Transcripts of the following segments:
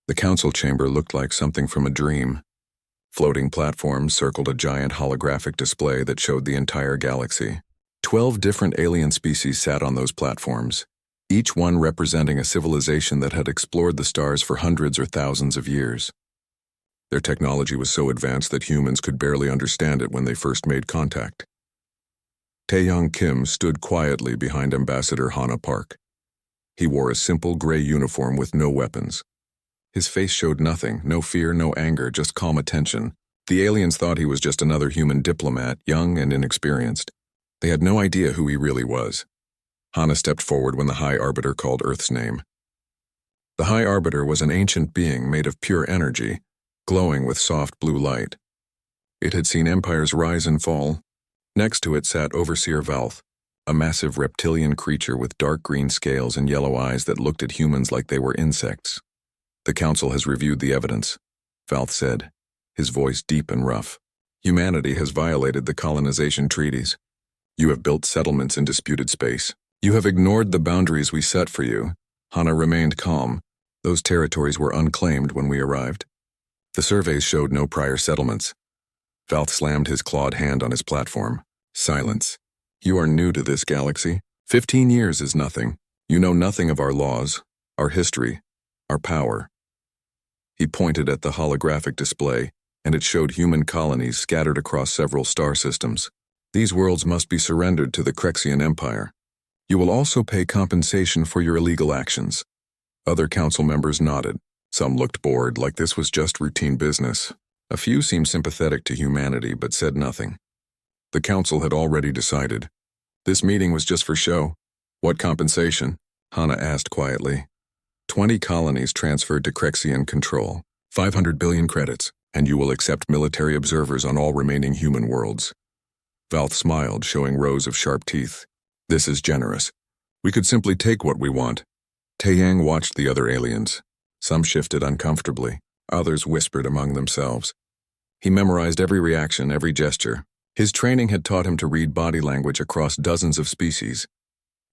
The council chamber looked like something from a dream. Floating platforms circled a giant holographic display that showed the entire galaxy. 12 different alien species sat on those platforms, each one representing a civilization that had explored the stars for hundreds or thousands of years. Their technology was so advanced that humans could barely understand it when they first made contact. Taeyong Kim stood quietly behind Ambassador Hana Park. He wore a simple gray uniform with no weapons. His face showed nothing, no fear, no anger, just calm attention. The aliens thought he was just another human diplomat, young and inexperienced. They had no idea who he really was. Hana stepped forward when the High Arbiter called Earth's name. The High Arbiter was an ancient being made of pure energy, glowing with soft blue light. It had seen empires rise and fall. Next to it sat Overseer Valth, a massive reptilian creature with dark green scales and yellow eyes that looked at humans like they were insects. The council has reviewed the evidence, Valth said, his voice deep and rough. Humanity has violated the colonization treaties. You have built settlements in disputed space. You have ignored the boundaries we set for you. Hana remained calm. Those territories were unclaimed when we arrived. The surveys showed no prior settlements. Valth slammed his clawed hand on his platform. Silence. You are new to this galaxy. 15 years is nothing. You know nothing of our laws, our history, our power. He pointed at the holographic display, and it showed human colonies scattered across several star systems. These worlds must be surrendered to the Crexian Empire. You will also pay compensation for your illegal actions. Other council members nodded. Some looked bored, like this was just routine business. A few seemed sympathetic to humanity, but said nothing. The council had already decided. This meeting was just for show. What compensation? Hana asked quietly. 20 colonies transferred to Crexian control, 500 billion credits, and you will accept military observers on all remaining human worlds. Valth smiled, showing rows of sharp teeth. This is generous. We could simply take what we want. Taeyang watched the other aliens. Some shifted uncomfortably, others whispered among themselves. He memorized every reaction, every gesture. His training had taught him to read body language across dozens of species.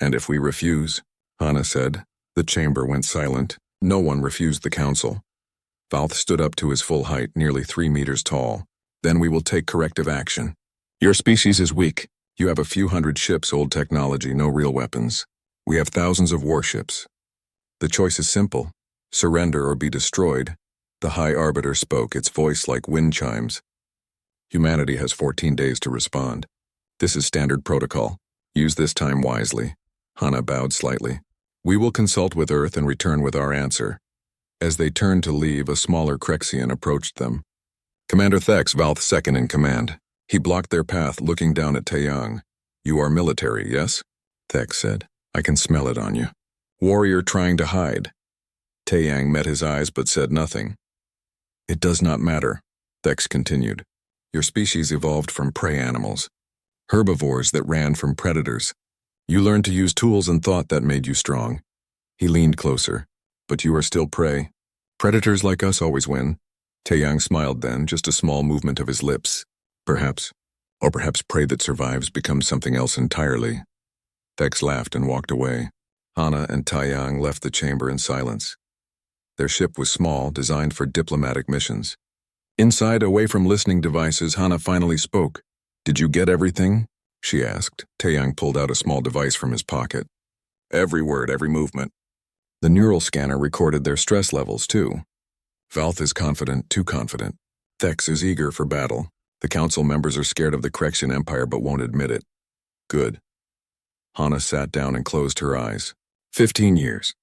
And if we refuse, Hana said. The chamber went silent. No one refused the council. Valth stood up to his full height, nearly 3 meters tall. Then we will take corrective action. Your species is weak. You have a few hundred ships, old technology, no real weapons. We have thousands of warships. The choice is simple. Surrender or be destroyed. The High Arbiter spoke, its voice like wind chimes. Humanity has 14 days to respond. This is standard protocol. Use this time wisely. Hana bowed slightly. We will consult with Earth and return with our answer. As they turned to leave, a smaller Crexian approached them. Commander Thex, Valth second in command. He blocked their path, looking down at Taeyang. You are military, yes? Thex said. I can smell it on you. Warrior trying to hide. Taeyang met his eyes but said nothing. It does not matter, Thex continued. Your species evolved from prey animals, herbivores that ran from predators. You learned to use tools and thought that made you strong. He leaned closer. But you are still prey. Predators like us always win. Taeyang smiled then, just a small movement of his lips. Perhaps. Or perhaps prey that survives becomes something else entirely. Thex laughed and walked away. Hana and Taeyang left the chamber in silence. Their ship was small, designed for diplomatic missions. Inside, away from listening devices, Hana finally spoke. Did you get everything? She asked. Taeyang pulled out a small device from his pocket. Every word, every movement. The neural scanner recorded their stress levels, too. Valth is confident, too confident. Thex is eager for battle. The council members are scared of the Crexian Empire but won't admit it. Good. Hana sat down and closed her eyes. 15 years.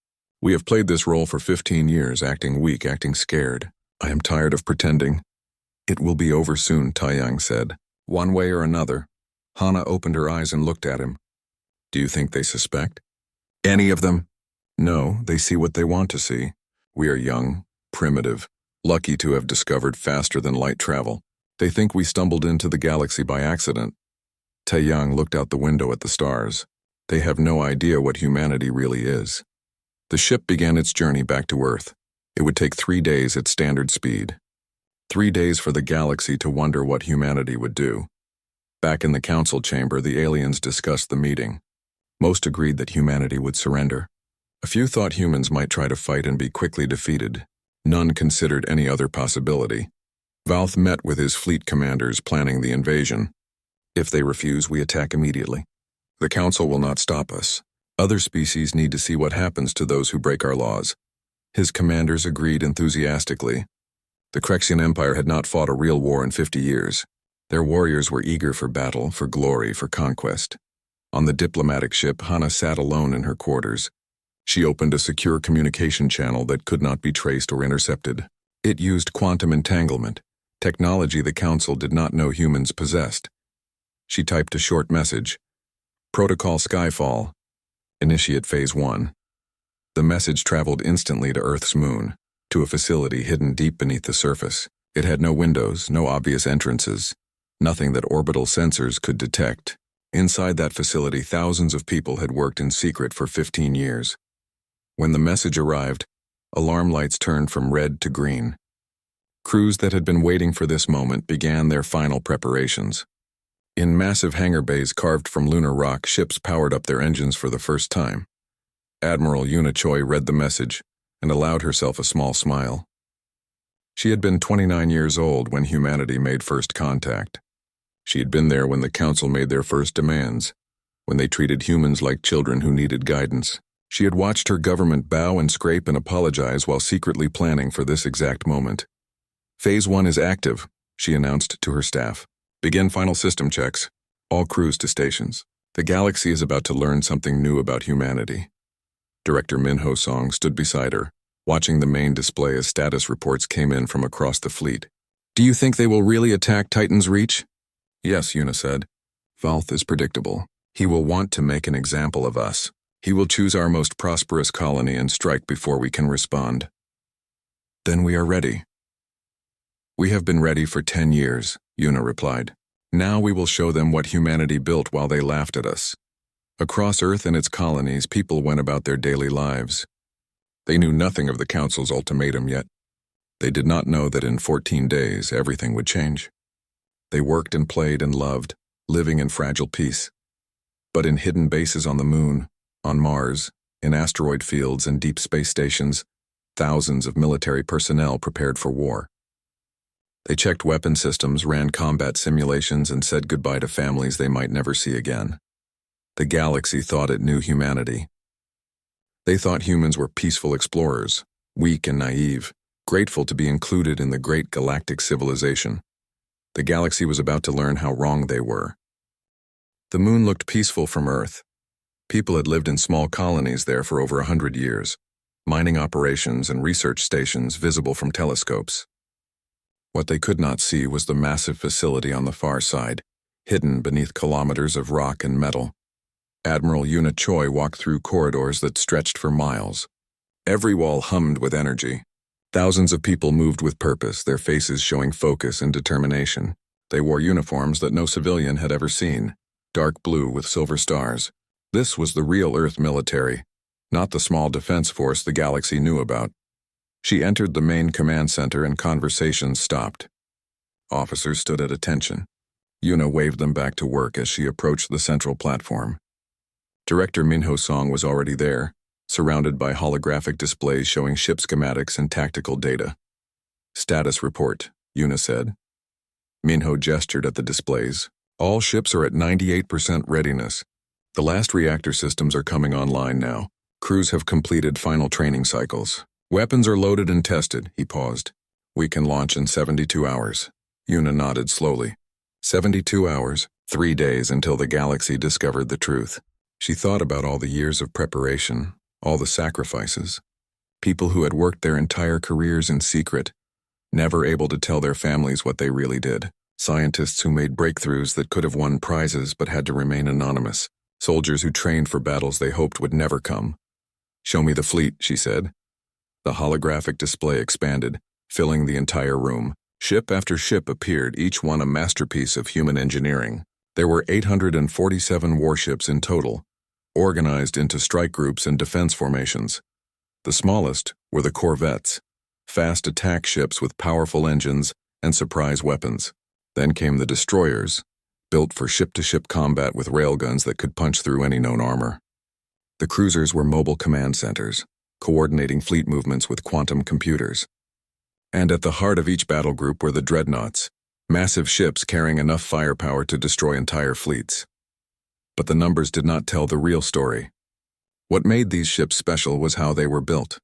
We have played this role for 15 years, acting weak, acting scared. I am tired of pretending. It will be over soon, Taeyang said. One way or another. Hana opened her eyes and looked at him. Do you think they suspect? Any of them? No, they see what they want to see. We are young, primitive, lucky to have discovered faster than light travel. They think we stumbled into the galaxy by accident. Taeyang looked out the window at the stars. They have no idea what humanity really is. The ship began its journey back to Earth. It would take 3 days at standard speed. 3 days for the galaxy to wonder what humanity would do. Back in the council chamber, the aliens discussed the meeting. Most agreed that humanity would surrender. A few thought humans might try to fight and be quickly defeated. None considered any other possibility. Valth met with his fleet commanders planning the invasion. If they refuse, we attack immediately. The Council will not stop us. Other species need to see what happens to those who break our laws. His commanders agreed enthusiastically. The Crexian Empire had not fought a real war in 50 years. Their warriors were eager for battle, for glory, for conquest. On the diplomatic ship, Hana sat alone in her quarters. She opened a secure communication channel that could not be traced or intercepted. It used quantum entanglement, technology the Council did not know humans possessed. She typed a short message. Protocol Skyfall. Initiate Phase 1. The message traveled instantly to Earth's moon, to a facility hidden deep beneath the surface. It had no windows, no obvious entrances, nothing that orbital sensors could detect. Inside that facility, thousands of people had worked in secret for 15 years. When the message arrived, alarm lights turned from red to green. Crews that had been waiting for this moment began their final preparations. In massive hangar bays carved from lunar rock, ships powered up their engines for the first time. Admiral Yuna Choi read the message and allowed herself a small smile. She had been 29 years old when humanity made first contact. She had been there when the Council made their first demands, when they treated humans like children who needed guidance. She had watched her government bow and scrape and apologize while secretly planning for this exact moment. Phase 1 is active, she announced to her staff. Begin final system checks. All crews to stations. The galaxy is about to learn something new about humanity. Director Min Ho Song stood beside her, watching the main display as status reports came in from across the fleet. Do you think they will really attack Titan's Reach? Yes, Yuna said. Valth is predictable. He will want to make an example of us. He will choose our most prosperous colony and strike before we can respond. Then we are ready. We have been ready for 10 years, Yuna replied. Now we will show them what humanity built while they laughed at us. Across Earth and its colonies, people went about their daily lives. They knew nothing of the Council's ultimatum yet. They did not know that in 14 days everything would change. They worked and played and loved, living in fragile peace. But in hidden bases on the moon, on Mars, in asteroid fields and deep space stations, thousands of military personnel prepared for war. They checked weapon systems, ran combat simulations, and said goodbye to families they might never see again. The galaxy thought it knew humanity. They thought humans were peaceful explorers, weak and naive, grateful to be included in the great galactic civilization. The galaxy was about to learn how wrong they were. The moon looked peaceful from Earth. People had lived in small colonies there for over 100 years, mining operations and research stations visible from telescopes. What they could not see was the massive facility on the far side, hidden beneath kilometers of rock and metal. Admiral Yuna Choi walked through corridors that stretched for miles. Every wall hummed with energy. Thousands of people moved with purpose, their faces showing focus and determination. They wore uniforms that no civilian had ever seen, dark blue with silver stars. This was the real Earth military, not the small defense force the galaxy knew about. She entered the main command center and conversations stopped. Officers stood at attention. Yuna waved them back to work as she approached the central platform. Director Min Ho Song was already there, surrounded by holographic displays showing ship schematics and tactical data. Status report, Yuna said. Minho gestured at the displays. All ships are at 98% readiness. The last reactor systems are coming online now. Crews have completed final training cycles. Weapons are loaded and tested, he paused. We can launch in 72 hours. Yuna nodded slowly. 72 hours, 3 days until the galaxy discovered the truth. She thought about all the years of preparation, all the sacrifices. People who had worked their entire careers in secret, never able to tell their families what they really did. Scientists who made breakthroughs that could have won prizes but had to remain anonymous. Soldiers who trained for battles they hoped would never come. Show me the fleet, she said. The holographic display expanded, filling the entire room. Ship after ship appeared, each one a masterpiece of human engineering. There were 847 warships in total, organized into strike groups and defense formations. The smallest were the corvettes, fast attack ships with powerful engines and surprise weapons. Then came the destroyers, built for ship-to-ship combat with railguns that could punch through any known armor. The cruisers were mobile command centers, coordinating fleet movements with quantum computers. And at the heart of each battle group were the dreadnoughts, massive ships carrying enough firepower to destroy entire fleets. But the numbers did not tell the real story. What made these ships special was how they were built.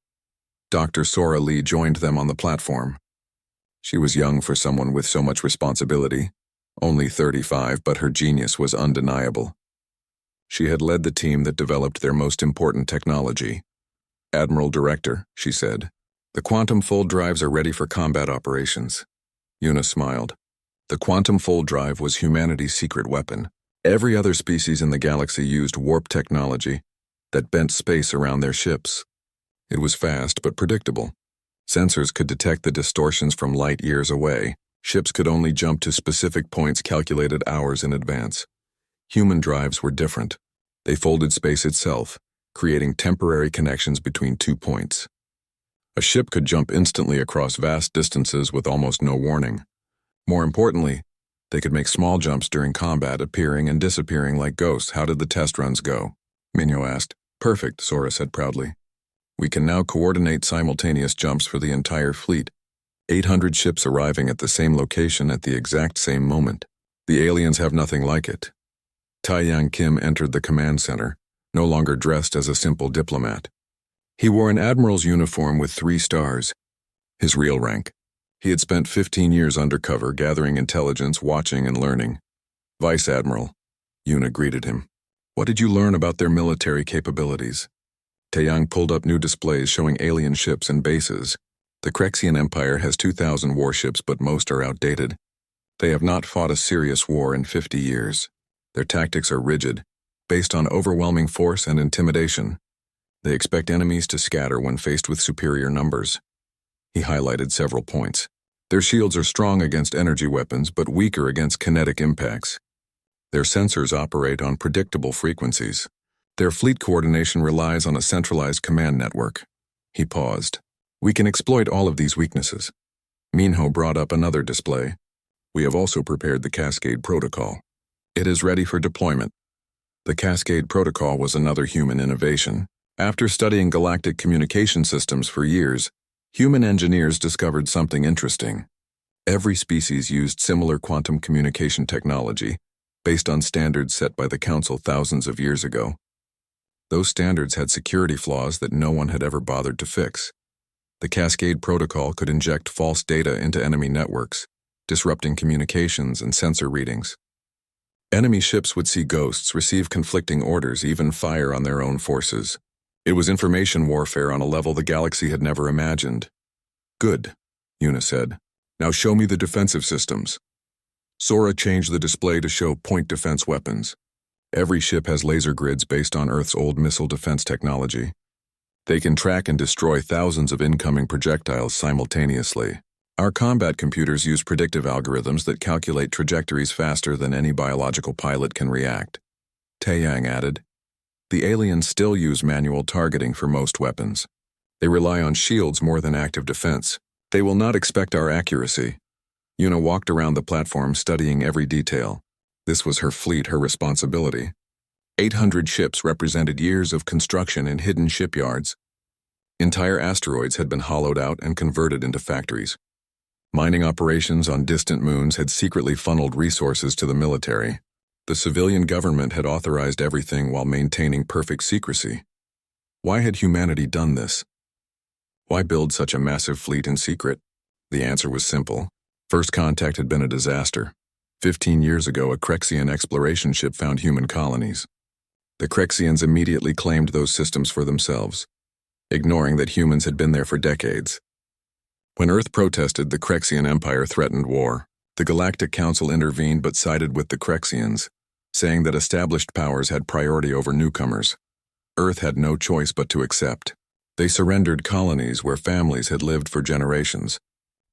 Dr. Sora Lee joined them on the platform. She was young for someone with so much responsibility, only 35, but her genius was undeniable. She had led the team that developed their most important technology. "Admiral Director," she said, "the quantum fold drives are ready for combat operations." Yuna smiled. The quantum fold drive was humanity's secret weapon. Every other species in the galaxy used warp technology that bent space around their ships. It was fast but predictable. Sensors could detect the distortions from light years away. Ships could only jump to specific points calculated hours in advance. Human drives were different. They folded space itself, creating temporary connections between 2 points. A ship could jump instantly across vast distances with almost no warning. More importantly, they could make small jumps during combat, appearing and disappearing like ghosts. "How did the test runs go?" Minho asked. "Perfect," Sora said proudly. "We can now coordinate simultaneous jumps for the entire fleet. 800 ships arriving at the same location at the exact same moment. The aliens have nothing like it." Taeyang Kim entered the command center, no longer dressed as a simple diplomat. He wore an admiral's uniform with 3 stars, his real rank. He had spent 15 years undercover, gathering intelligence, watching and learning. "Vice Admiral," Yuna greeted him. "What did you learn about their military capabilities?" Taeyang pulled up new displays showing alien ships and bases. The Krexian Empire has 2,000 warships, but most are outdated. They have not fought a serious war in 50 years. Their tactics are rigid, based on overwhelming force and intimidation. They expect enemies to scatter when faced with superior numbers. He highlighted several points. Their shields are strong against energy weapons, but weaker against kinetic impacts. Their sensors operate on predictable frequencies. Their fleet coordination relies on a centralized command network. He paused. "We can exploit all of these weaknesses." Minho brought up another display. "We have also prepared the Cascade Protocol. It is ready for deployment." The Cascade Protocol was another human innovation. After studying galactic communication systems for years, human engineers discovered something interesting. Every species used similar quantum communication technology, based on standards set by the Council thousands of years ago. Those standards had security flaws that no one had ever bothered to fix. The Cascade Protocol could inject false data into enemy networks, disrupting communications and sensor readings. Enemy ships would see ghosts, receive conflicting orders, even fire on their own forces. It was information warfare on a level the galaxy had never imagined. "Good," Yuna said. "Now show me the defensive systems." Sora changed the display to show point defense weapons. Every ship has laser grids based on Earth's old missile defense technology. They can track and destroy thousands of incoming projectiles simultaneously. Our combat computers use predictive algorithms that calculate trajectories faster than any biological pilot can react. Taeyang added. The aliens still use manual targeting for most weapons. They rely on shields more than active defense. They will not expect our accuracy. Yuna walked around the platform studying every detail. This was her fleet, her responsibility. 800 ships represented years of construction in hidden shipyards. Entire asteroids had been hollowed out and converted into factories. Mining operations on distant moons had secretly funneled resources to the military. The civilian government had authorized everything while maintaining perfect secrecy. Why had humanity done this? Why build such a massive fleet in secret? The answer was simple. First contact had been a disaster. 15 years ago, a Krexian exploration ship found human colonies. The Krexians immediately claimed those systems for themselves, ignoring that humans had been there for decades. When Earth protested, the Krexian Empire threatened war. The Galactic Council intervened but sided with the Krexians, saying that established powers had priority over newcomers. Earth had no choice but to accept. They surrendered colonies where families had lived for generations.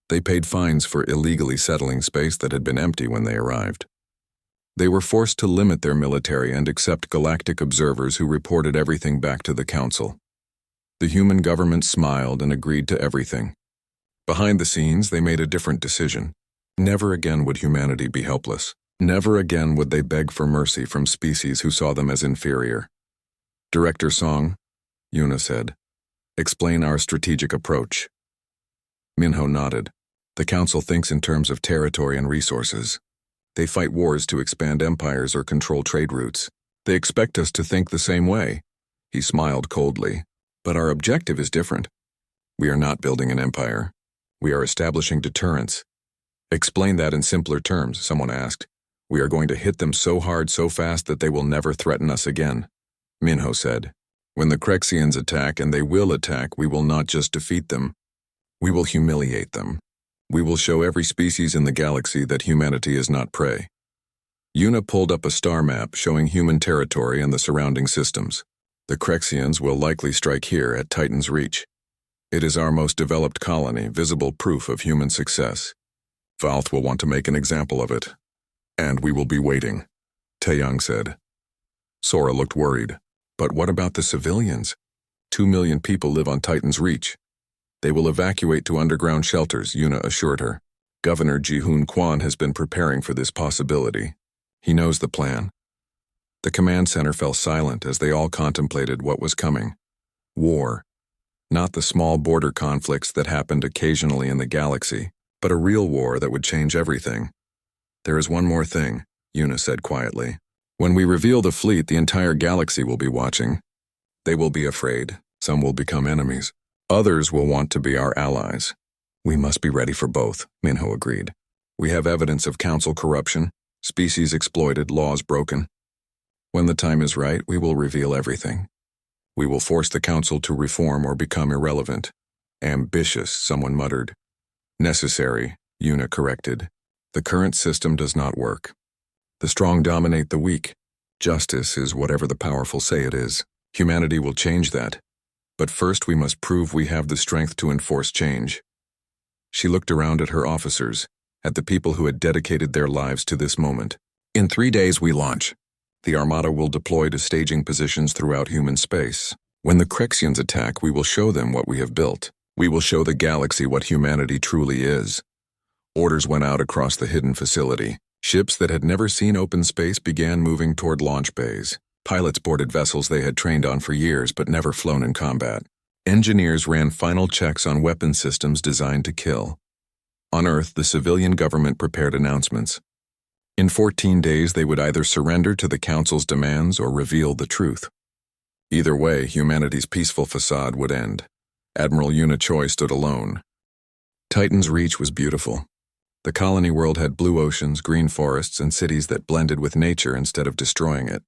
They paid fines for illegally settling space that had been empty when they arrived. They were forced to limit their military and accept galactic observers who reported everything back to the Council. The human government smiled and agreed to everything. Behind the scenes, they made a different decision. Never again would humanity be helpless. Never again would they beg for mercy from species who saw them as inferior. Director Song, Yuna said, explain our strategic approach. Minho nodded. The Council thinks in terms of territory and resources. They fight wars to expand empires or control trade routes. They expect us to think the same way. He smiled coldly. But our objective is different. We are not building an empire. We are establishing deterrence. Explain that in simpler terms, someone asked. We are going to hit them so hard, so fast that they will never threaten us again. Minho said. When the Crexians attack, and they will attack, we will not just defeat them. We will humiliate them. We will show every species in the galaxy that humanity is not prey. Yuna pulled up a star map showing human territory and the surrounding systems. The Crexians will likely strike here at Titan's Reach. It is our most developed colony, visible proof of human success. Valth will want to make an example of it. And we will be waiting, Taeyang said. Sora looked worried. But what about the civilians? 2 million people live on Titan's Reach. They will evacuate to underground shelters, Yuna assured her. Governor Ji-hoon Kwan has been preparing for this possibility. He knows the plan. The command center fell silent as they all contemplated what was coming. War. Not the small border conflicts that happened occasionally in the galaxy, but a real war that would change everything. There is one more thing, Yuna said quietly. When we reveal the fleet, the entire galaxy will be watching. They will be afraid. Some will become enemies. Others will want to be our allies. We must be ready for both, Minho agreed. We have evidence of council corruption, species exploited, laws broken. When the time is right, we will reveal everything. We will force the council to reform or become irrelevant. Ambitious, someone muttered. Necessary, Yuna corrected. The current system does not work. The strong dominate the weak. Justice is whatever the powerful say it is. Humanity will change that. But first we must prove we have the strength to enforce change. She looked around at her officers, at the people who had dedicated their lives to this moment. In 3 days we launch. The Armada will deploy to staging positions throughout human space. When the Crexians attack, we will show them what we have built. We will show the galaxy what humanity truly is. Orders went out across the hidden facility. Ships that had never seen open space began moving toward launch bays. Pilots boarded vessels they had trained on for years but never flown in combat. Engineers ran final checks on weapon systems designed to kill. On Earth, the civilian government prepared announcements. In 14 days, they would either surrender to the Council's demands or reveal the truth. Either way, humanity's peaceful facade would end. Admiral Yuna Choi stood alone. Titan's Reach was beautiful. The colony world had blue oceans, green forests, and cities that blended with nature instead of destroying it.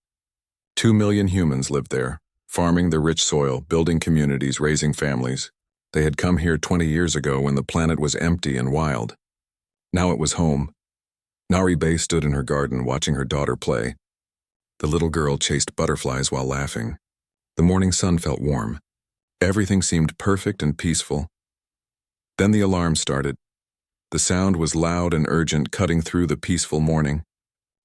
2 million humans lived there, farming the rich soil, building communities, raising families. They had come here 20 years ago when the planet was empty and wild. Now it was home. Nari Bay stood in her garden watching her daughter play. The little girl chased butterflies while laughing. The morning sun felt warm. Everything seemed perfect and peaceful. Then the alarm started. The sound was loud and urgent, cutting through the peaceful morning.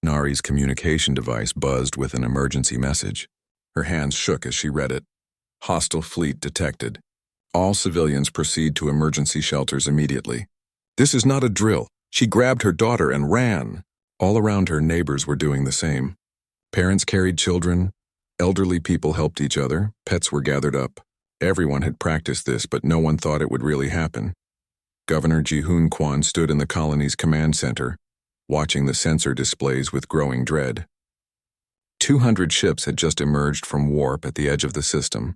Nari's communication device buzzed with an emergency message. Her hands shook as she read it. Hostile fleet detected. All civilians proceed to emergency shelters immediately. This is not a drill. She grabbed her daughter and ran. All around her, neighbors were doing the same. Parents carried children. Elderly people helped each other. Pets were gathered up. Everyone had practiced this, but no one thought it would really happen. Governor Ji-hoon Kwan stood in the colony's command center, watching the sensor displays with growing dread. 200 ships had just emerged from warp at the edge of the system.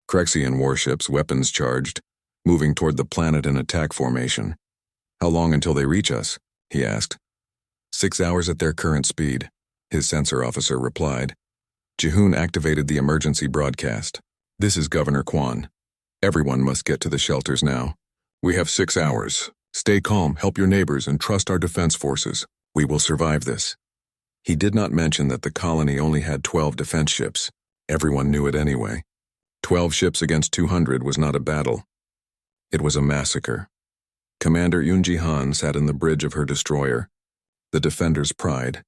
Crexian warships, weapons charged, moving toward the planet in attack formation. How long until they reach us? He asked. 6 hours at their current speed, his sensor officer replied. Ji-hoon activated the emergency broadcast. This is Governor Kwan. Everyone must get to the shelters now. We have 6 hours. Stay calm, help your neighbors, and trust our defense forces. We will survive this. He did not mention that the colony only had 12 defense ships. Everyone knew it anyway. 12 ships against 200 was not a battle. It was a massacre. Commander Yoon Han sat in the bridge of her destroyer, the Defender's Pride.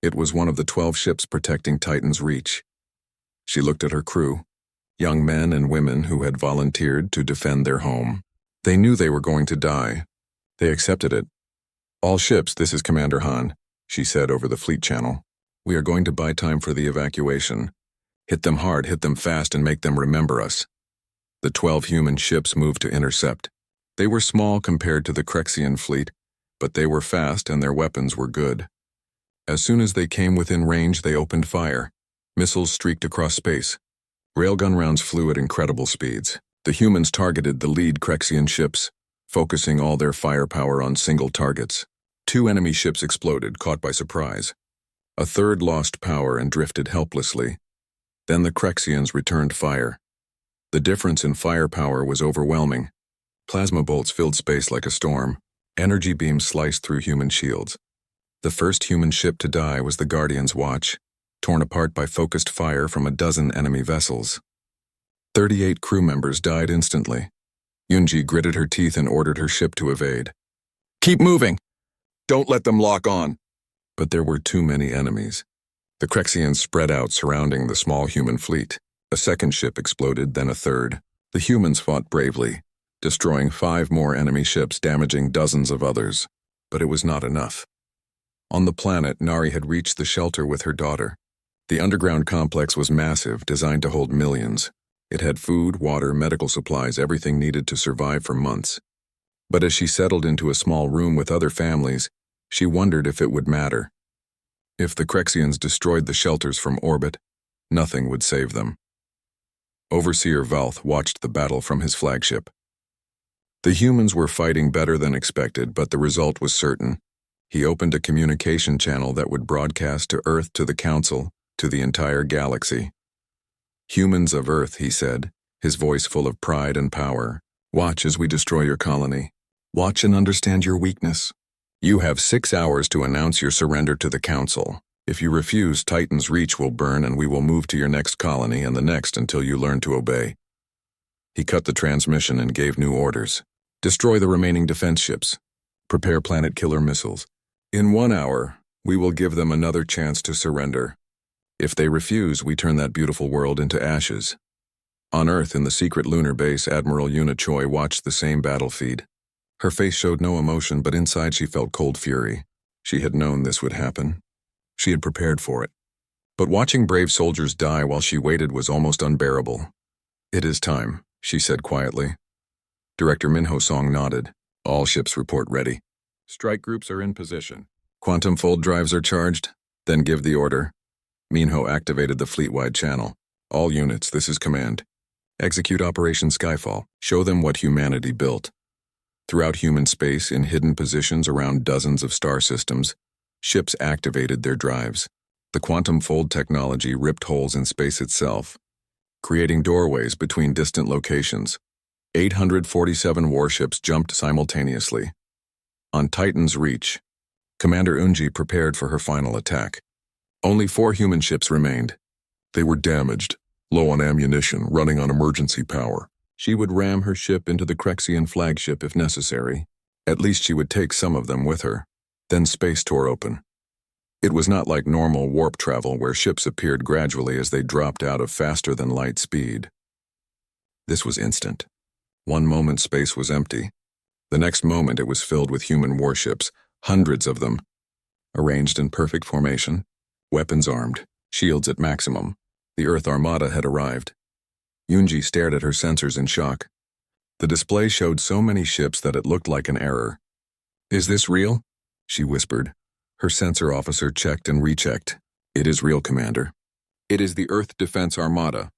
It was one of the 12 ships protecting Titan's Reach. She looked at her crew, young men and women who had volunteered to defend their home. They knew they were going to die. They accepted it. All ships, this is Commander Han, she said over the fleet channel. We are going to buy time for the evacuation. Hit them hard, hit them fast, and make them remember us. The 12 human ships moved to intercept. They were small compared to the Krexian fleet, but they were fast and their weapons were good. As soon as they came within range, they opened fire. Missiles streaked across space. Railgun rounds flew at incredible speeds. The humans targeted the lead Krexian ships, focusing all their firepower on single targets. 2 enemy ships exploded, caught by surprise. A third lost power and drifted helplessly. Then the Krexians returned fire. The difference in firepower was overwhelming. Plasma bolts filled space like a storm. Energy beams sliced through human shields. The first human ship to die was the Guardian's Watch, torn apart by focused fire from a dozen enemy vessels. 38 crew members died instantly. Yunji gritted her teeth and ordered her ship to evade. "Keep moving! Don't let them lock on!" But there were too many enemies. The Krexians spread out surrounding the small human fleet. A second ship exploded, then a third. The humans fought bravely, destroying 5 more enemy ships, damaging dozens of others. But it was not enough. On the planet, Nari had reached the shelter with her daughter. The underground complex was massive, designed to hold millions. It had food, water, medical supplies, everything needed to survive for months. But as she settled into a small room with other families, she wondered if it would matter. If the Krexians destroyed the shelters from orbit, nothing would save them. Overseer Valth watched the battle from his flagship. The humans were fighting better than expected, but the result was certain. He opened a communication channel that would broadcast to Earth, to the Council, to the entire galaxy. "Humans of Earth," he said, his voice full of pride and power. "Watch as we destroy your colony. Watch and understand your weakness. You have 6 hours to announce your surrender to the Council. If you refuse, Titan's Reach will burn and we will move to your next colony and the next until you learn to obey." He cut the transmission and gave new orders. "Destroy the remaining defense ships. Prepare planet killer missiles. In 1 hour, we will give them another chance to surrender. If they refuse, we turn that beautiful world into ashes." On Earth, in the secret lunar base, Admiral Yuna Choi watched the same battle feed. Her face showed no emotion, but inside she felt cold fury. She had known this would happen. She had prepared for it. But watching brave soldiers die while she waited was almost unbearable. "It is time," she said quietly. Director Minho Song nodded. "All ships report ready. Strike groups are in position. Quantum fold drives are charged. Then give the order." Minho activated the fleet-wide channel. "All units, this is command. Execute Operation Skyfall. Show them what humanity built." Throughout human space, in hidden positions around dozens of star systems, ships activated their drives. The quantum fold technology ripped holes in space itself, creating doorways between distant locations. 847 warships jumped simultaneously. On Titan's Reach, Commander Unji prepared for her final attack. Only 4 human ships remained. They were damaged, low on ammunition, running on emergency power. She would ram her ship into the Krexian flagship if necessary. At least she would take some of them with her. Then space tore open. It was not like normal warp travel where ships appeared gradually as they dropped out of faster-than-light speed. This was instant. One moment space was empty. The next moment it was filled with human warships, hundreds of them, arranged in perfect formation, weapons armed, shields at maximum. The Earth Armada had arrived. Yunji stared at her sensors in shock. The display showed so many ships that it looked like an error. "Is this real?" she whispered. Her sensor officer checked and rechecked. "It is real, Commander. It is the Earth Defense Armada.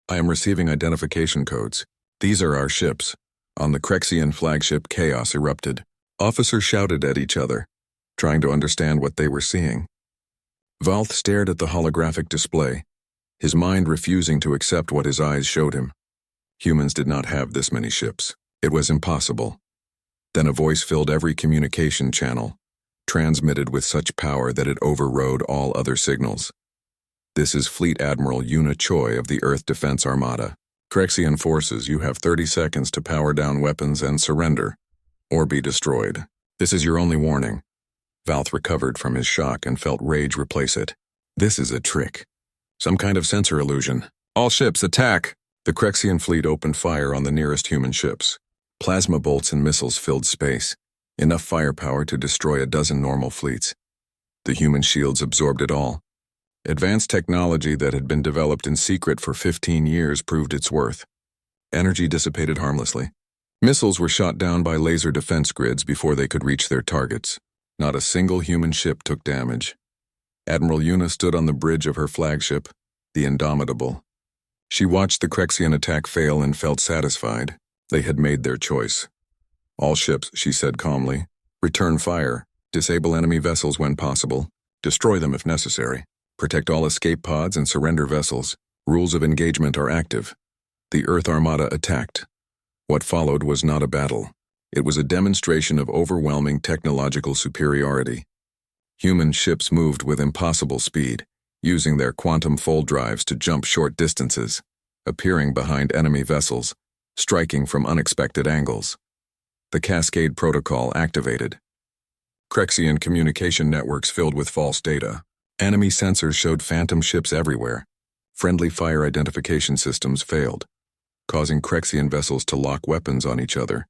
I am receiving identification codes. These are our ships." On the Krexian flagship, chaos erupted. Officers shouted at each other, trying to understand what they were seeing. Valth stared at the holographic display, his mind refusing to accept what his eyes showed him. Humans did not have this many ships. It was impossible. Then a voice filled every communication channel, transmitted with such power that it overrode all other signals. "This is Fleet Admiral Yuna Choi of the Earth Defense Armada. Krexian forces, you have 30 seconds to power down weapons and surrender, or be destroyed. This is your only warning." Valth recovered from his shock and felt rage replace it. This is a trick. Some kind of sensor illusion. "All ships, attack!" The Krexian fleet opened fire on the nearest human ships. Plasma bolts and missiles filled space, enough firepower to destroy a dozen normal fleets. The human shields absorbed it all. Advanced technology that had been developed in secret for 15 years proved its worth. Energy dissipated harmlessly. Missiles were shot down by laser defense grids before they could reach their targets. Not a single human ship took damage. Admiral Una stood on the bridge of her flagship, the Indomitable. She watched the Krexian attack fail and felt satisfied. They had made their choice. All ships, she said calmly, return fire, disable enemy vessels when possible, destroy them if necessary, protect all escape pods and surrender vessels. Rules of engagement are active. The Earth Armada attacked. What followed was not a battle. It was a demonstration of overwhelming technological superiority. Human ships moved with impossible speed, using their quantum fold drives to jump short distances, appearing behind enemy vessels, striking from unexpected angles. The Cascade Protocol activated. Krexian communication networks filled with false data. Enemy sensors showed phantom ships everywhere. Friendly fire identification systems failed, causing Krexian vessels to lock weapons on each other.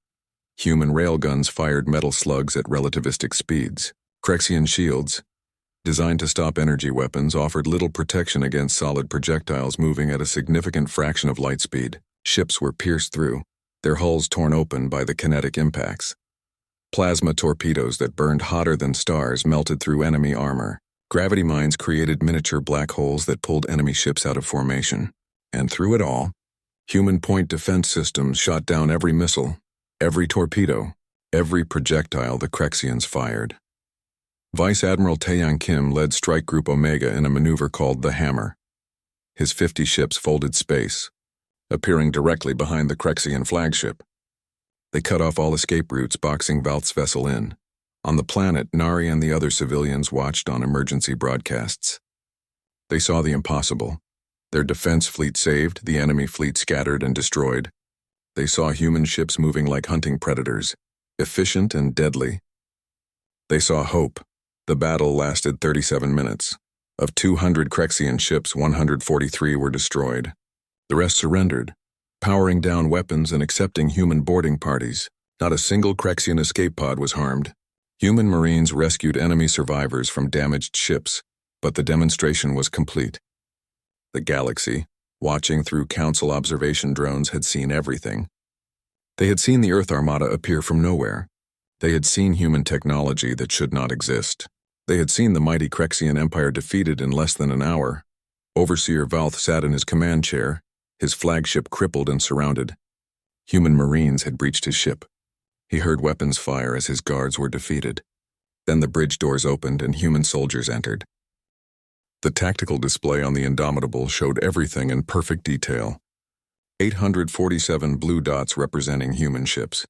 Human railguns fired metal slugs at relativistic speeds. Krexian shields, designed to stop energy weapons, offered little protection against solid projectiles moving at a significant fraction of light speed. Ships were pierced through, their hulls torn open by the kinetic impacts. Plasma torpedoes that burned hotter than stars melted through enemy armor. Gravity mines created miniature black holes that pulled enemy ships out of formation. And through it all, human point defense systems shot down every missile, every torpedo, every projectile the Krexians fired. Vice Admiral Taeyang Kim led Strike Group Omega in a maneuver called the Hammer. His 50 ships folded space, appearing directly behind the Krexian flagship. They cut off all escape routes, boxing Valth's vessel in. On the planet, Nari and the other civilians watched on emergency broadcasts. They saw the impossible. Their defense fleet saved, the enemy fleet scattered and destroyed. They saw human ships moving like hunting predators, efficient and deadly. They saw hope. The battle lasted 37 minutes. Of 200 Krexian ships, 143 were destroyed. The rest surrendered, powering down weapons and accepting human boarding parties. Not a single Krexian escape pod was harmed. Human Marines rescued enemy survivors from damaged ships, but the demonstration was complete. The galaxy, watching through Council observation drones, had seen everything. They had seen the Earth Armada appear from nowhere. They had seen human technology that should not exist. They had seen the mighty Krexian Empire defeated in less than an hour. Overseer Valth sat in his command chair, his flagship crippled and surrounded. Human Marines had breached his ship. He heard weapons fire as his guards were defeated. Then the bridge doors opened and human soldiers entered. The tactical display on the Indomitable showed everything in perfect detail. 847 blue dots representing human ships.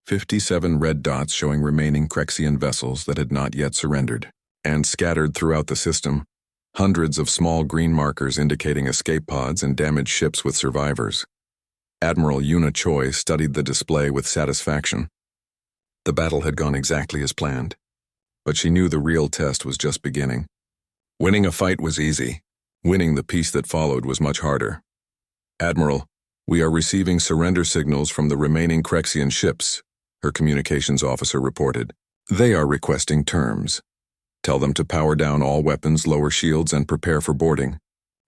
57 red dots showing remaining Krexian vessels that had not yet surrendered. And scattered throughout the system, hundreds of small green markers indicating escape pods and damaged ships with survivors. Admiral Una Choi studied the display with satisfaction. The battle had gone exactly as planned, but she knew the real test was just beginning. Winning a fight was easy. Winning the peace that followed was much harder. Admiral, we are receiving surrender signals from the remaining Krexian ships, her communications officer reported. They are requesting terms. Tell them to power down all weapons, lower shields, and prepare for boarding.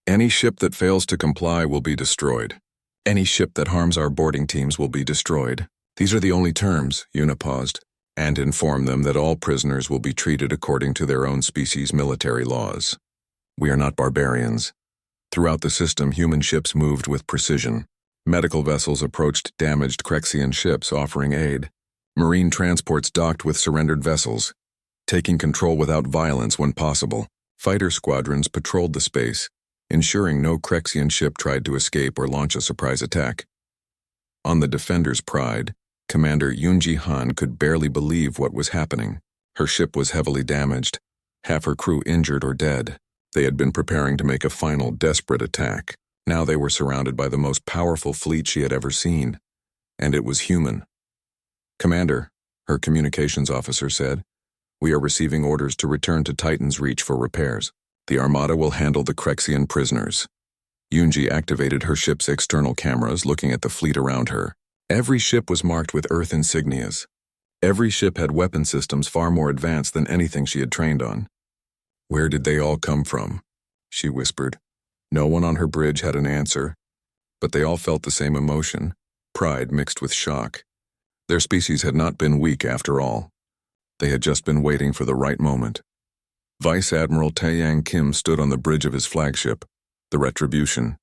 Any ship that fails to comply will be destroyed. Any ship that harms our boarding teams will be destroyed. These are the only terms, Una paused, and inform them that all prisoners will be treated according to their own species' military laws. We are not barbarians. Throughout the system, human ships moved with precision. Medical vessels approached damaged Krexian ships offering aid. Marine transports docked with surrendered vessels, taking control without violence when possible. Fighter squadrons patrolled the space, ensuring no Krexian ship tried to escape or launch a surprise attack. On the Defender's Pride, Commander Yoonji Han could barely believe what was happening. Her ship was heavily damaged, half her crew injured or dead. They had been preparing to make a final desperate attack. Now they were surrounded by the most powerful fleet she had ever seen, and it was human. Commander, her communications officer said, we are receiving orders to return to Titan's Reach for repairs. The Armada will handle the Krexian prisoners. Yoonji activated her ship's external cameras, looking at the fleet around her. Every ship was marked with Earth insignias. Every ship had weapon systems far more advanced than anything she had trained on. Where did they all come from? She whispered. No one on her bridge had an answer, but they all felt the same emotion, pride mixed with shock. Their species had not been weak after all. They had just been waiting for the right moment. Vice Admiral Taeyang Kim stood on the bridge of his flagship, the Retribution.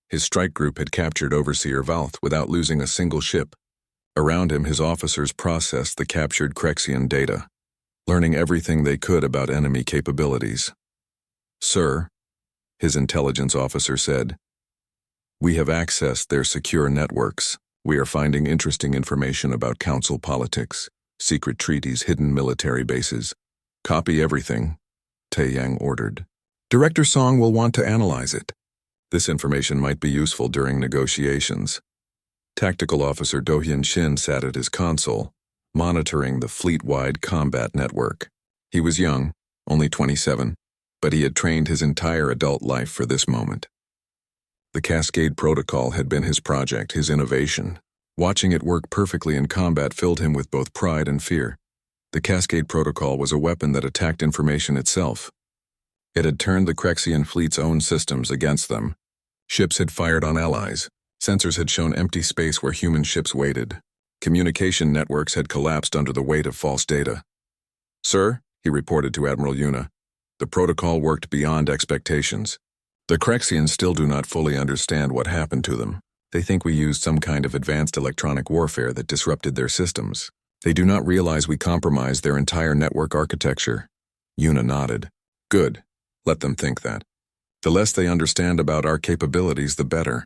His strike group had captured Overseer Valth without losing a single ship. Around him, his officers processed the captured Krexian data, learning everything they could about enemy capabilities. "Sir," his intelligence officer said, "we have accessed their secure networks. We are finding interesting information about council politics, secret treaties, hidden military bases. Copy everything," Taeyang ordered. "Director Song will want to analyze it. This information might be useful during negotiations." Tactical Officer Do Hyun Shin sat at his console, monitoring the fleet-wide combat network. He was young, only 27, but he had trained his entire adult life for this moment. The Cascade Protocol had been his project, his innovation. Watching it work perfectly in combat filled him with both pride and fear. The Cascade Protocol was a weapon that attacked information itself. It had turned the Krexian fleet's own systems against them. Ships had fired on allies. Sensors had shown empty space where human ships waited. Communication networks had collapsed under the weight of false data. "Sir," he reported to Admiral Yuna, "the protocol worked beyond expectations. The Krexians still do not fully understand what happened to them. They think we used some kind of advanced electronic warfare that disrupted their systems. They do not realize we compromised their entire network architecture." Yuna nodded. "Good. Let them think that. The less they understand about our capabilities, the better."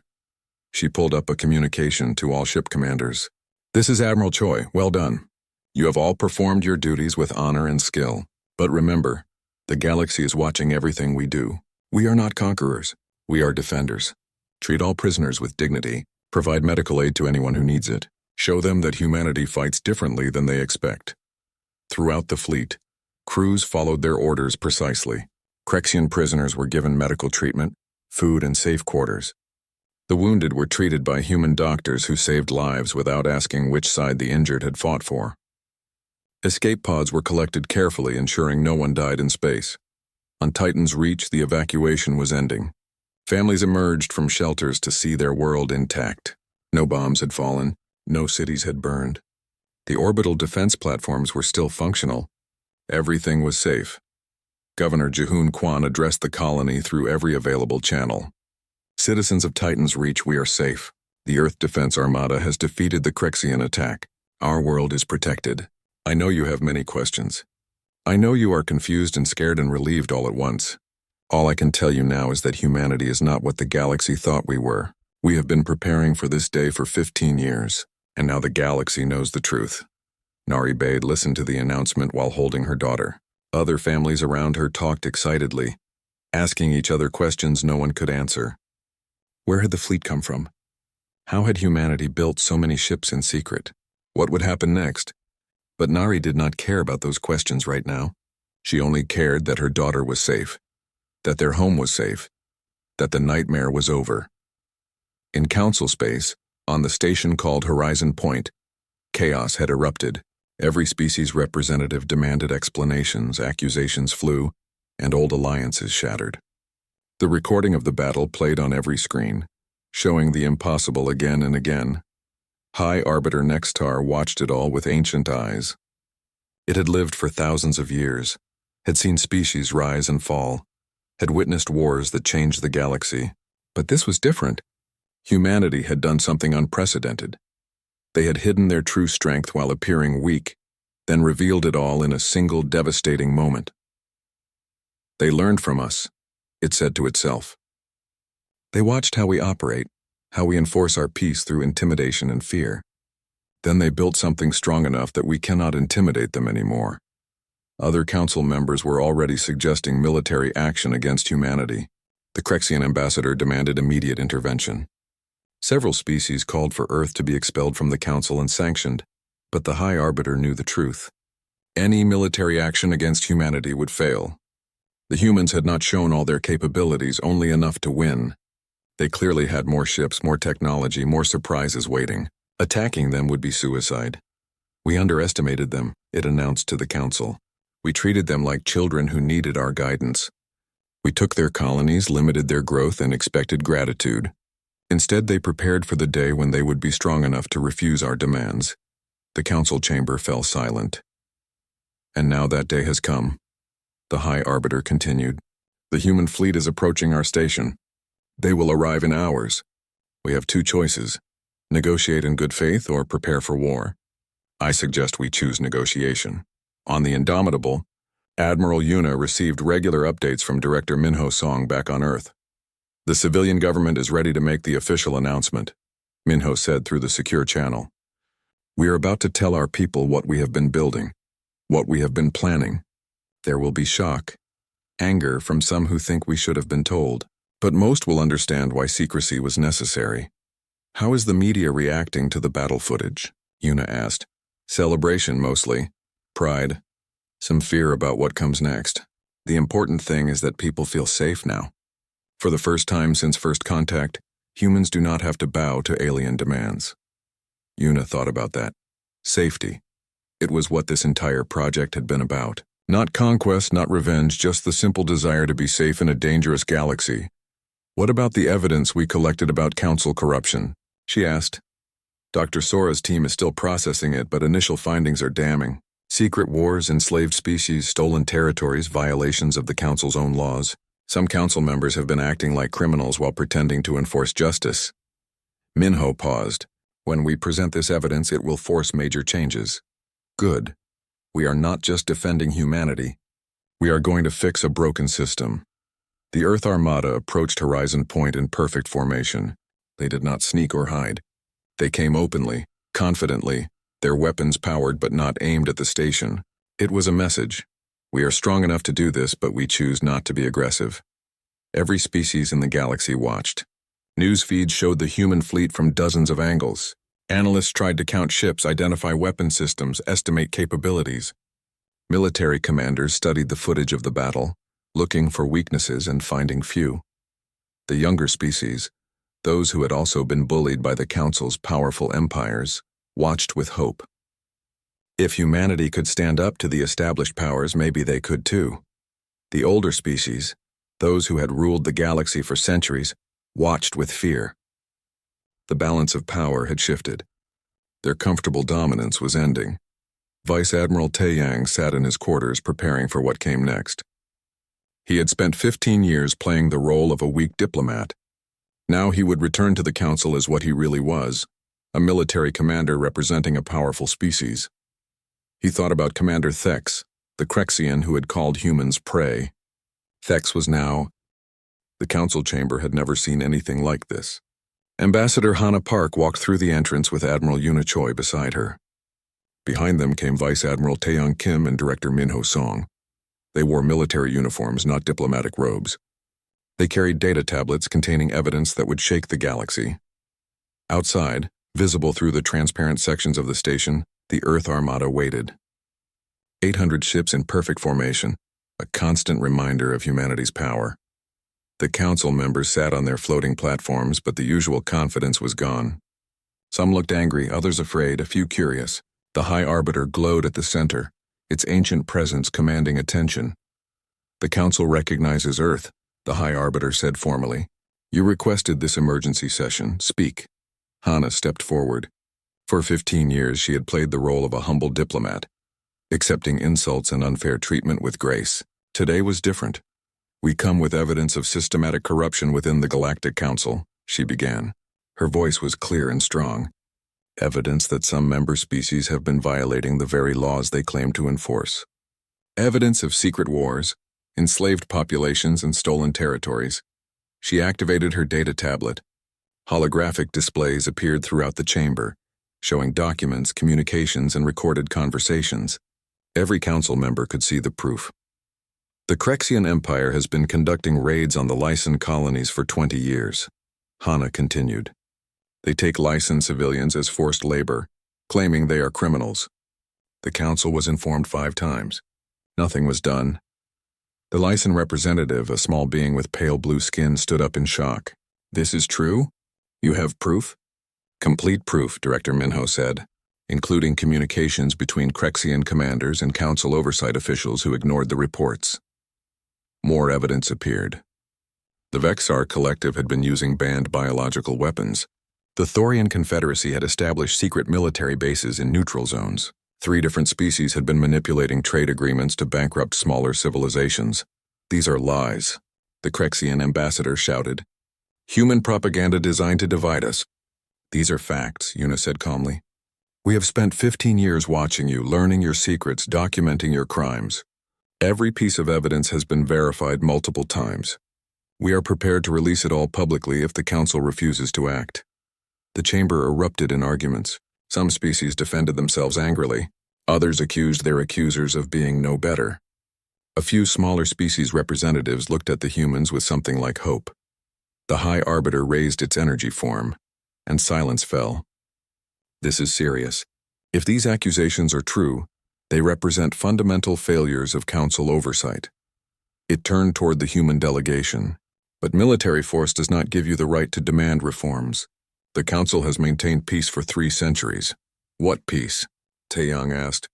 She pulled up a communication to all ship commanders. "This is Admiral Choi. Well done. You have all performed your duties with honor and skill. But remember, the galaxy is watching everything we do. We are not conquerors. We are defenders. Treat all prisoners with dignity. Provide medical aid to anyone who needs it. Show them that humanity fights differently than they expect." Throughout the fleet, crews followed their orders precisely. Krexian prisoners were given medical treatment, food, and safe quarters. The wounded were treated by human doctors who saved lives without asking which side the injured had fought for. Escape pods were collected carefully, ensuring no one died in space. On Titan's Reach, the evacuation was ending. Families emerged from shelters to see their world intact. No bombs had fallen, no cities had burned. The orbital defense platforms were still functional. Everything was safe. Governor Jihoon Kwan addressed the colony through every available channel. "Citizens of Titan's Reach, we are safe. The Earth Defense Armada has defeated the Krexian attack. Our world is protected. I know you have many questions. I know you are confused and scared and relieved all at once. All I can tell you now is that humanity is not what the galaxy thought we were. We have been preparing for this day for 15 years, and now the galaxy knows the truth." Nari Bade listened to the announcement while holding her daughter. Other families around her talked excitedly, asking each other questions no one could answer. Where had the fleet come from? How had humanity built so many ships in secret? What would happen next? But Nari did not care about those questions right now. She only cared that her daughter was safe, that their home was safe, that the nightmare was over. In council space, on the station called Horizon Point, chaos had erupted. Every species representative demanded explanations, accusations flew, and old alliances shattered. The recording of the battle played on every screen, showing the impossible again and again. High Arbiter Nextar watched it all with ancient eyes. It had lived for thousands of years, had seen species rise and fall, had witnessed wars that changed the galaxy. But this was different. Humanity had done something unprecedented. They had hidden their true strength while appearing weak, then revealed it all in a single devastating moment. "They learned from us," it said to itself. "They watched how we operate, how we enforce our peace through intimidation and fear. Then they built something strong enough that we cannot intimidate them anymore." Other council members were already suggesting military action against humanity. The Krexian ambassador demanded immediate intervention. Several species called for Earth to be expelled from the council and sanctioned, but the High Arbiter knew the truth. Any military action against humanity would fail. The humans had not shown all their capabilities, only enough to win. They clearly had more ships, more technology, more surprises waiting. Attacking them would be suicide. "We underestimated them," it announced to the council. "We treated them like children who needed our guidance. We took their colonies, limited their growth, and expected gratitude. Instead, they prepared for the day when they would be strong enough to refuse our demands. The council chamber fell silent. And now that day has come. The High Arbiter continued. The human fleet is approaching our station. They will arrive in hours. We have two choices: negotiate in good faith or prepare for war. I suggest we choose negotiation. On the Indomitable, Admiral Yuna received regular updates from Director Minho Song back on Earth. The civilian government is ready to make the official announcement, Minho said through the secure channel. We are about to tell our people what we have been building, what we have been planning. There will be shock, anger from some who think we should have been told, but most will understand why secrecy was necessary. How is the media reacting to the battle footage? Yuna asked. Celebration mostly, pride, some fear about what comes next. The important thing is that people feel safe now. For the first time since first contact, humans do not have to bow to alien demands. Yuna thought about that. Safety. It was what this entire project had been about. Not conquest, not revenge, just the simple desire to be safe in a dangerous galaxy. What about the evidence we collected about council corruption? She asked. Dr. Sora's team is still processing it, but initial findings are damning. Secret wars, enslaved species, stolen territories, violations of the council's own laws. Some council members have been acting like criminals while pretending to enforce justice. Minho paused. When we present this evidence, it will force major changes. Good. We are not just defending humanity. We are going to fix a broken system. The Earth Armada approached Horizon Point in perfect formation. They did not sneak or hide. They came openly, confidently, their weapons powered but not aimed at the station. It was a message. We are strong enough to do this, but we choose not to be aggressive. Every species in the galaxy watched. News feeds showed the human fleet from dozens of angles. Analysts tried to count ships, identify weapon systems, estimate capabilities. Military commanders studied the footage of the battle, looking for weaknesses and finding few. The younger species, those who had also been bullied by the Council's powerful empires, watched with hope. If humanity could stand up to the established powers, maybe they could too. The older species, those who had ruled the galaxy for centuries, watched with fear. The balance of power had shifted. Their comfortable dominance was ending. Vice Admiral Taeyang sat in his quarters preparing for what came next. He had spent 15 years playing the role of a weak diplomat. Now he would return to the Council as what he really was, a military commander representing a powerful species. He thought about Commander Thex, the Krexian who had called humans prey. Thex was now... The Council chamber had never seen anything like this. Ambassador Hana Park walked through the entrance with Admiral Yuna Choi beside her. Behind them came Vice Admiral Taeyang Kim and Director Minho Song. They wore military uniforms, not diplomatic robes. They carried data tablets containing evidence that would shake the galaxy. Outside, visible through the transparent sections of the station, the Earth Armada waited. 800 ships in perfect formation, a constant reminder of humanity's power. The Council members sat on their floating platforms, but the usual confidence was gone. Some looked angry, others afraid, a few curious. The High Arbiter glowed at the center, its ancient presence commanding attention. The Council recognizes Earth, the High Arbiter said formally. You requested this emergency session. Speak. Hana stepped forward. For 15 years she had played the role of a humble diplomat, accepting insults and unfair treatment with grace. Today was different. We come with evidence of systematic corruption within the Galactic Council, she began. Her voice was clear and strong. Evidence that some member species have been violating the very laws they claim to enforce. Evidence of secret wars, enslaved populations and stolen territories. She activated her data tablet. Holographic displays appeared throughout the chamber, showing documents, communications, and recorded conversations. Every council member could see the proof. The Krexian Empire has been conducting raids on the Lycan colonies for 20 years. Hana continued. They take Lycan civilians as forced labor, claiming they are criminals. The council was informed 5 times. Nothing was done. The Lycan representative, a small being with pale blue skin, stood up in shock. This is true? You have proof? Complete proof, Director Minho said, including communications between Krexian commanders and council oversight officials who ignored the reports. More evidence appeared. The Vexar Collective had been using banned biological weapons, The Thorian Confederacy had established secret military bases in neutral zones. 3 different species had been manipulating trade agreements to bankrupt smaller civilizations. These are lies, the Crexian ambassador shouted. Human propaganda designed to divide us. These are facts, Una said calmly. We have spent 15 years watching you, learning your secrets, documenting your crimes. Every piece of evidence has been verified multiple times. We are prepared to release it all publicly if the Council refuses to act. The chamber erupted in arguments. Some species defended themselves angrily. Others accused their accusers of being no better. A few smaller species representatives looked at the humans with something like hope. The High Arbiter raised its energy form, and silence fell. This is serious. If these accusations are true, they represent fundamental failures of Council oversight. It turned toward the human delegation. But military force does not give you the right to demand reforms. The Council has maintained peace for 3 centuries. What peace? Taeyang asked.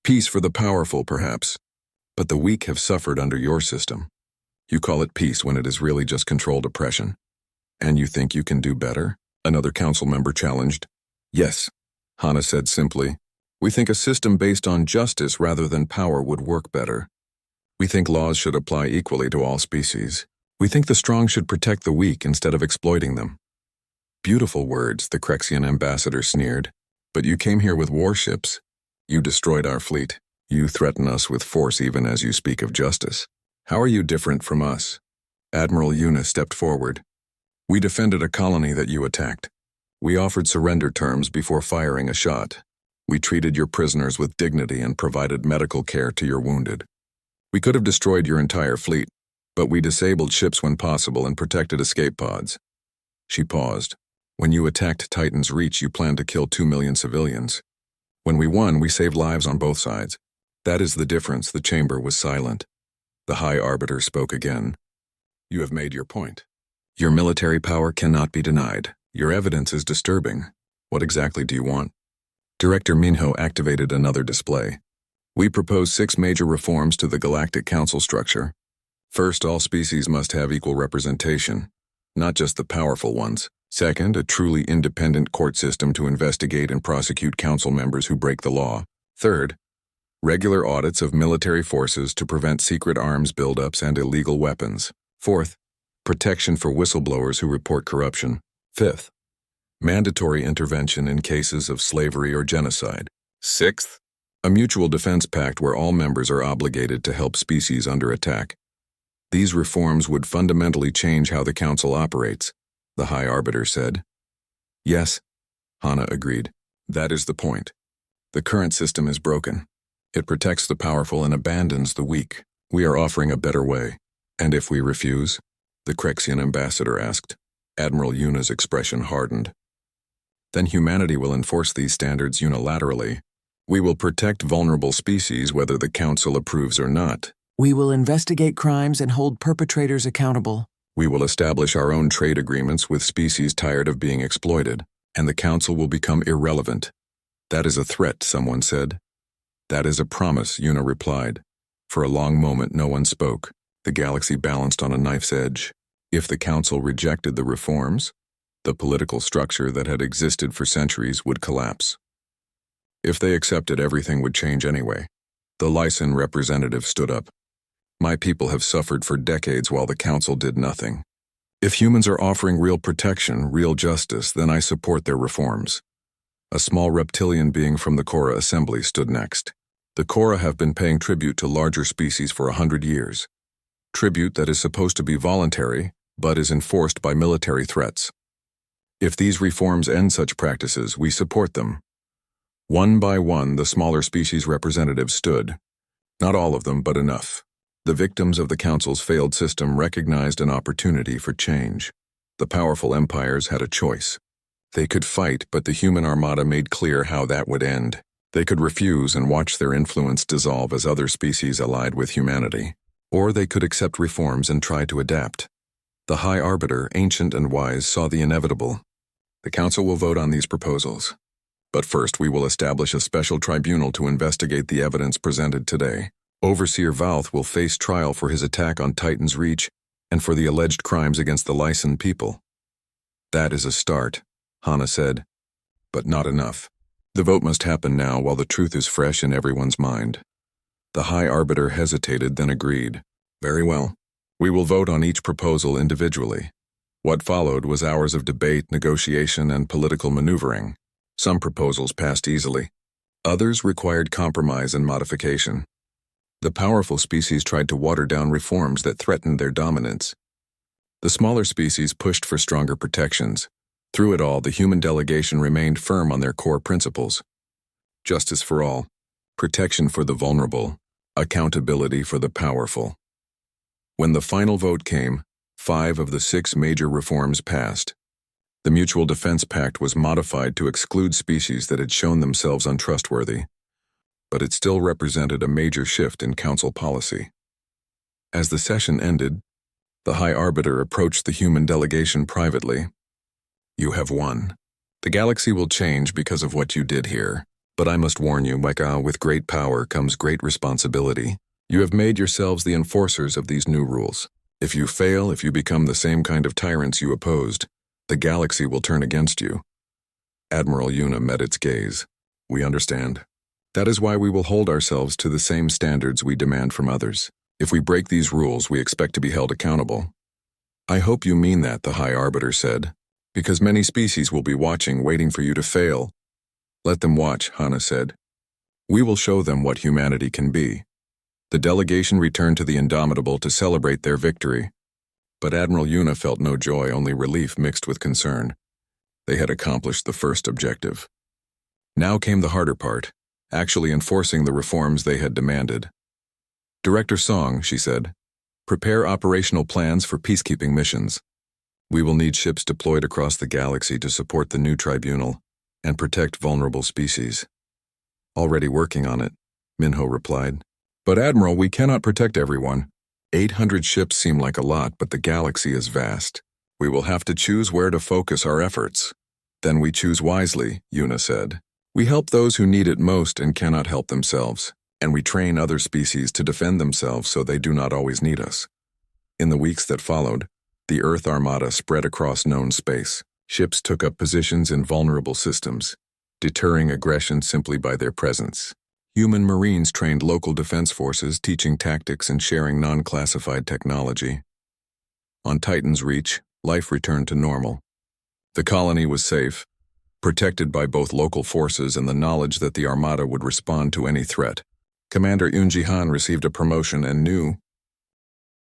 Peace for the powerful, perhaps. But the weak have suffered under your system. You call it peace when it is really just controlled oppression. And you think you can do better? Another council member challenged. Yes, Hana said simply. We think a system based on justice rather than power would work better. We think laws should apply equally to all species. We think the strong should protect the weak instead of exploiting them. Beautiful words, the Crexian ambassador sneered. But you came here with warships. You destroyed our fleet. You threaten us with force even as you speak of justice. How are you different from us? Admiral Una stepped forward. We defended a colony that you attacked. We offered surrender terms before firing a shot. We treated your prisoners with dignity and provided medical care to your wounded. We could have destroyed your entire fleet, but we disabled ships when possible and protected escape pods. She paused. When you attacked Titan's Reach, you planned to kill 2 million civilians. When we won, we saved lives on both sides. That is the difference. The chamber was silent. The High Arbiter spoke again. You have made your point. Your military power cannot be denied. Your evidence is disturbing. What exactly do you want? Director Minho activated another display. We propose 6 major reforms to the Galactic Council structure. First, all species must have equal representation, not just the powerful ones. Second, a truly independent court system to investigate and prosecute council members who break the law. Third, regular audits of military forces to prevent secret arms buildups and illegal weapons. Fourth, protection for whistleblowers who report corruption. Fifth, mandatory intervention in cases of slavery or genocide. Sixth, a mutual defense pact where all members are obligated to help species under attack. These reforms would fundamentally change how the Council operates, the High Arbiter said. Yes, Hana agreed. That is the point. The current system is broken. It protects the powerful and abandons the weak. We are offering a better way. And if we refuse? The Crexian ambassador asked. Admiral Una's expression hardened. Then humanity will enforce these standards unilaterally. We will protect vulnerable species whether the Council approves or not. We will investigate crimes and hold perpetrators accountable. We will establish our own trade agreements with species tired of being exploited, and the Council will become irrelevant. That is a threat, someone said. That is a promise, Una replied. For a long moment no one spoke. The galaxy balanced on a knife's edge. If the Council rejected the reforms, the political structure that had existed for centuries would collapse. If they accepted, everything would change anyway. The Lycan representative stood up. My people have suffered for decades while the Council did nothing. If humans are offering real protection, real justice, then I support their reforms. A small reptilian being from the Korra Assembly stood next. The Korra have been paying tribute to larger species for 100 years. Tribute that is supposed to be voluntary, but is enforced by military threats. If these reforms end such practices, we support them. One by one, the smaller species representatives stood. Not all of them, but enough. The victims of the Council's failed system recognized an opportunity for change. The powerful empires had a choice. They could fight, but the human armada made clear how that would end. They could refuse and watch their influence dissolve as other species allied with humanity. Or they could accept reforms and try to adapt. The High Arbiter, ancient and wise, saw the inevitable. The Council will vote on these proposals. But first we will establish a special tribunal to investigate the evidence presented today. Overseer Valth will face trial for his attack on Titan's Reach and for the alleged crimes against the Lycan people. That is a start. Hana said. But not enough. The vote must happen now while the truth is fresh in everyone's mind. The High Arbiter hesitated, then agreed. Very well. We will vote on each proposal individually. What followed was hours of debate, negotiation, and political maneuvering. Some proposals passed easily. Others required compromise and modification. The powerful species tried to water down reforms that threatened their dominance. The smaller species pushed for stronger protections. Through it all, the human delegation remained firm on their core principles. Justice for all, protection for the vulnerable, accountability for the powerful. When the final vote came, 5 of the 6 major reforms passed. The Mutual Defense Pact was modified to exclude species that had shown themselves untrustworthy, but it still represented a major shift in Council policy. As the session ended, the High Arbiter approached the human delegation privately. You have won. The galaxy will change because of what you did here, but I must warn you, with great power comes great responsibility. You have made yourselves the enforcers of these new rules. If you fail, if you become the same kind of tyrants you opposed, the galaxy will turn against you. Admiral Yuna met its gaze. We understand. That is why we will hold ourselves to the same standards we demand from others. If we break these rules, we expect to be held accountable. I hope you mean that, the High Arbiter said, because many species will be watching, waiting for you to fail. Let them watch, Hana said. We will show them what humanity can be. The delegation returned to the Indomitable to celebrate their victory. But Admiral Yuna felt no joy, only relief mixed with concern. They had accomplished the first objective. Now came the harder part, actually enforcing the reforms they had demanded. Director Song, she said, prepare operational plans for peacekeeping missions. We will need ships deployed across the galaxy to support the new tribunal and protect vulnerable species. Already working on it, Minho replied. But Admiral, we cannot protect everyone. 800 ships seem like a lot, but the galaxy is vast. We will have to choose where to focus our efforts. Then we choose wisely, Yuna said. We help those who need it most and cannot help themselves, and we train other species to defend themselves so they do not always need us. In the weeks that followed, the Earth Armada spread across known space. Ships took up positions in vulnerable systems, deterring aggression simply by their presence. Human Marines trained local defense forces, teaching tactics and sharing non-classified technology. On Titan's Reach, life returned to normal. The colony was safe, protected by both local forces and the knowledge that the Armada would respond to any threat. Commander Yunji Han received a promotion and new,